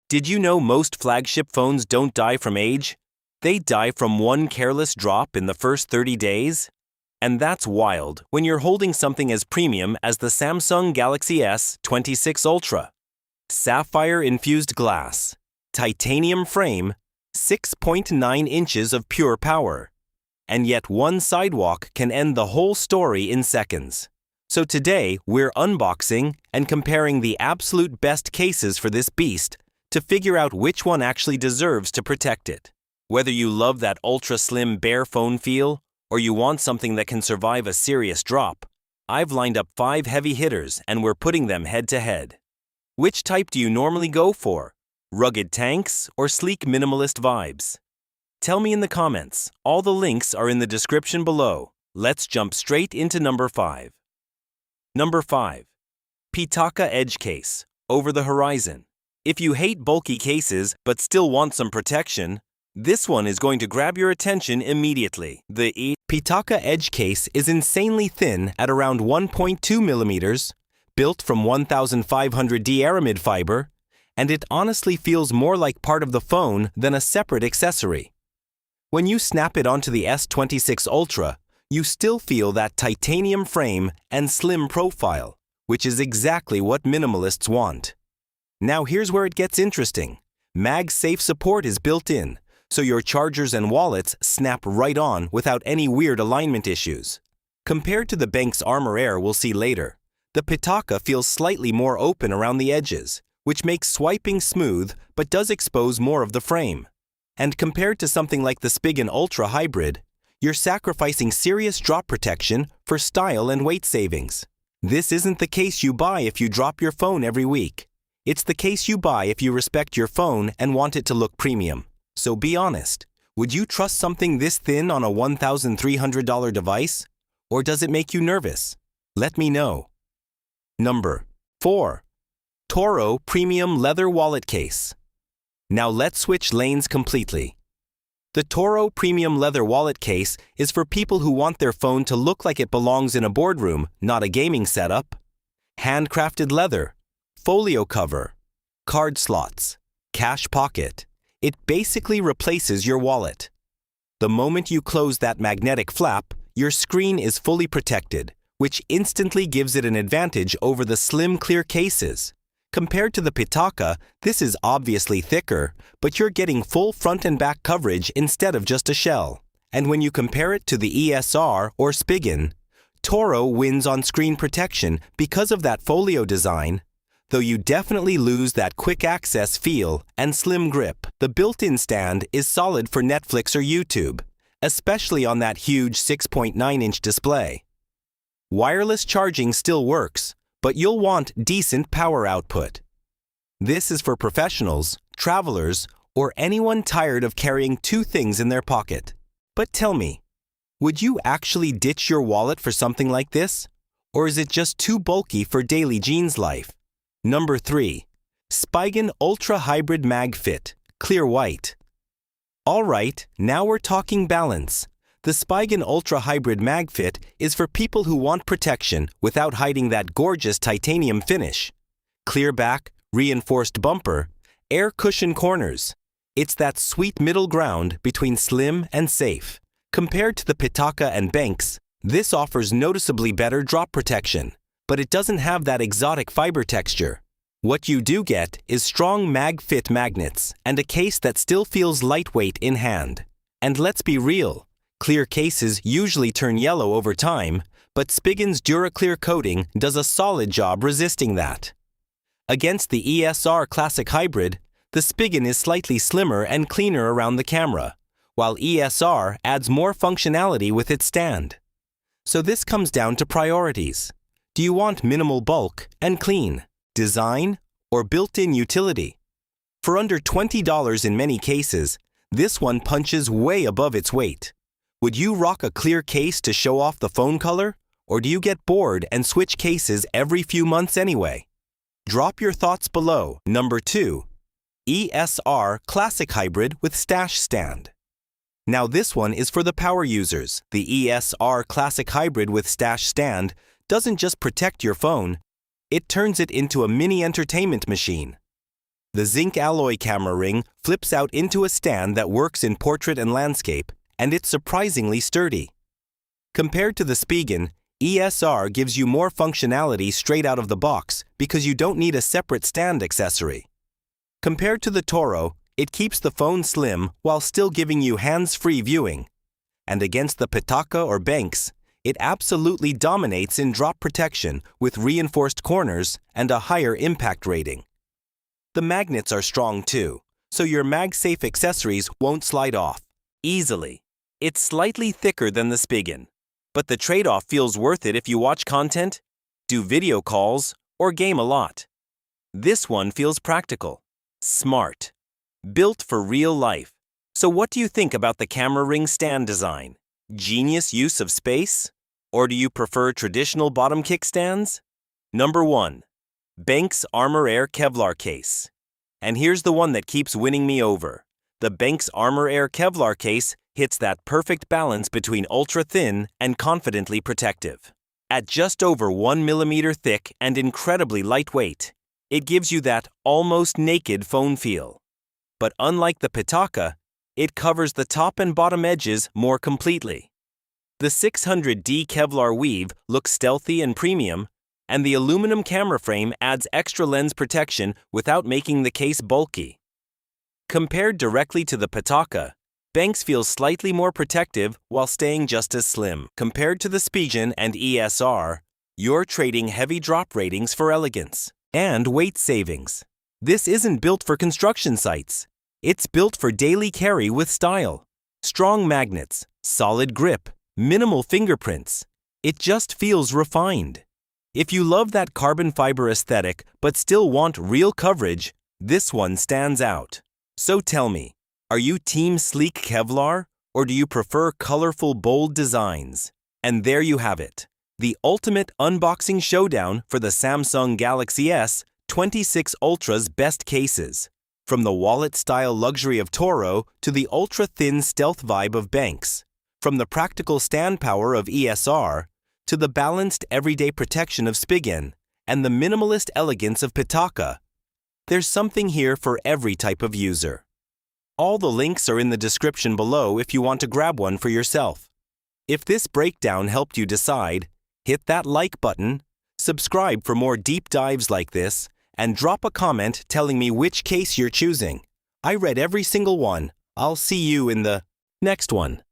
Did you know most flagship phones don't die from age? They die from one careless drop in the first 30 days? And that's wild when you're holding something as premium as the Samsung Galaxy S26 Ultra. Sapphire-infused glass, titanium frame, 6.9 inches of pure power. And yet one sidewalk can end the whole story in seconds. So today, we're unboxing and comparing the absolute best cases for this beast to figure out which one actually deserves to protect it. Whether you love that ultra-slim bare phone feel, or you want something that can survive a serious drop, I've lined up 5 heavy hitters and we're putting them head-to-head. Which type do you normally go for? Rugged tanks or sleek minimalist vibes? Tell me in the comments. All the links are in the description below. Let's jump straight into number 5. Number 5. Pitaka Edge Case, over the horizon. If you hate bulky cases but still want some protection, this one is going to grab your attention immediately. The Pitaka Edge Case is insanely thin at around 1.2 millimeters, built from 1500D aramid fiber, and it honestly feels more like part of the phone than a separate accessory. When you snap it onto the S26 Ultra, you still feel that titanium frame and slim profile, which is exactly what minimalists want. Now here's where it gets interesting. MagSafe support is built in, so your chargers and wallets snap right on without any weird alignment issues. Compared to the Benks ArmorAir we'll see later, the Pitaka feels slightly more open around the edges, which makes swiping smooth but does expose more of the frame. And compared to something like the Spigen Ultra Hybrid, you're sacrificing serious drop protection for style and weight savings. This isn't the case you buy if you drop your phone every week. It's the case you buy if you respect your phone and want it to look premium. So be honest, would you trust something this thin on a $1,300 device? Or does it make you nervous? Let me know. Number 4. TORRO Premium Leather Wallet Case. Now let's switch lanes completely. The TORRO Premium Leather Wallet Case is for people who want their phone to look like it belongs in a boardroom, not a gaming setup. Handcrafted leather, folio cover, card slots, cash pocket. It basically replaces your wallet. The moment you close that magnetic flap, your screen is fully protected, which instantly gives it an advantage over the slim clear cases. Compared to the Pitaka, this is obviously thicker, but you're getting full front and back coverage instead of just a shell. And when you compare it to the ESR or Spigen, TORRO wins on screen protection because of that folio design, though you definitely lose that quick access feel and slim grip. The built-in stand is solid for Netflix or YouTube, especially on that huge 6.9-inch display. Wireless charging still works, but you'll want decent power output. This is for professionals, travelers, or anyone tired of carrying 2 things in their pocket. But tell me, would you actually ditch your wallet for something like this? Or is it just too bulky for daily jeans life? Number 3. Spigen Ultra Hybrid MagFit, clear white. Alright, now we're talking balance. The Spigen Ultra Hybrid MagFit is for people who want protection without hiding that gorgeous titanium finish. Clear back, reinforced bumper, air cushion corners. It's that sweet middle ground between slim and safe. Compared to the Pitaka and Benks, this offers noticeably better drop protection, but it doesn't have that exotic fiber texture. What you do get is strong MagFit magnets and a case that still feels lightweight in hand. And let's be real, clear cases usually turn yellow over time, but Spigen's DuraClear coating does a solid job resisting that. Against the ESR Classic Hybrid, the Spigen is slightly slimmer and cleaner around the camera, while ESR adds more functionality with its stand. So this comes down to priorities. Do you want minimal bulk and clean, design, or built-in utility? For under $20 in many cases, this one punches way above its weight. Would you rock a clear case to show off the phone color? Or do you get bored and switch cases every few months anyway? Drop your thoughts below. Number 2. ESR Classic Hybrid with Stash Stand. Now this one is for the power users. The ESR Classic Hybrid with Stash Stand doesn't just protect your phone, it turns it into a mini entertainment machine. The zinc alloy camera ring flips out into a stand that works in portrait and landscape, and it's surprisingly sturdy. Compared to the Spigen, ESR gives you more functionality straight out of the box because you don't need a separate stand accessory. Compared to the TORRO, it keeps the phone slim while still giving you hands-free viewing. And against the Pitaka or Benks, it absolutely dominates in drop protection with reinforced corners and a higher impact rating. The magnets are strong too, so your MagSafe accessories won't slide off easily. It's slightly thicker than the Spigen, but the trade-off feels worth it if you watch content, do video calls, or game a lot. This one feels practical, smart, built for real life. So what do you think about the camera ring stand design? Genius use of space? Or do you prefer traditional bottom kickstands? Number 1. Benks ArmorAir Kevlar case. And here's the one that keeps winning me over. The Benks ArmorAir Kevlar case hits that perfect balance between ultra-thin and confidently protective. At just over 1 millimeter thick and incredibly lightweight, it gives you that almost naked phone feel. But unlike the Pitaka, it covers the top and bottom edges more completely. The 600D Kevlar weave looks stealthy and premium, and the aluminum camera frame adds extra lens protection without making the case bulky. Compared directly to the Pitaka, Benks feels slightly more protective while staying just as slim. Compared to the Spigen and ESR, you're trading heavy drop ratings for elegance and weight savings. This isn't built for construction sites. It's built for daily carry with style. Strong magnets, solid grip, minimal fingerprints. It just feels refined. If you love that carbon fiber aesthetic but still want real coverage, this one stands out. So tell me, are you team sleek Kevlar or do you prefer colorful, bold designs? And there you have it, the ultimate unboxing showdown for the Samsung Galaxy S26 Ultra's best cases. From the wallet-style luxury of TORRO to the ultra-thin stealth vibe of Benks. From the practical stand power of ESR to the balanced everyday protection of Spigen and the minimalist elegance of Pitaka. There's something here for every type of user. All the links are in the description below if you want to grab one for yourself. If this breakdown helped you decide, hit that like button, subscribe for more deep dives like this, and drop a comment telling me which case you're choosing. I read every single one. I'll see you in the next one.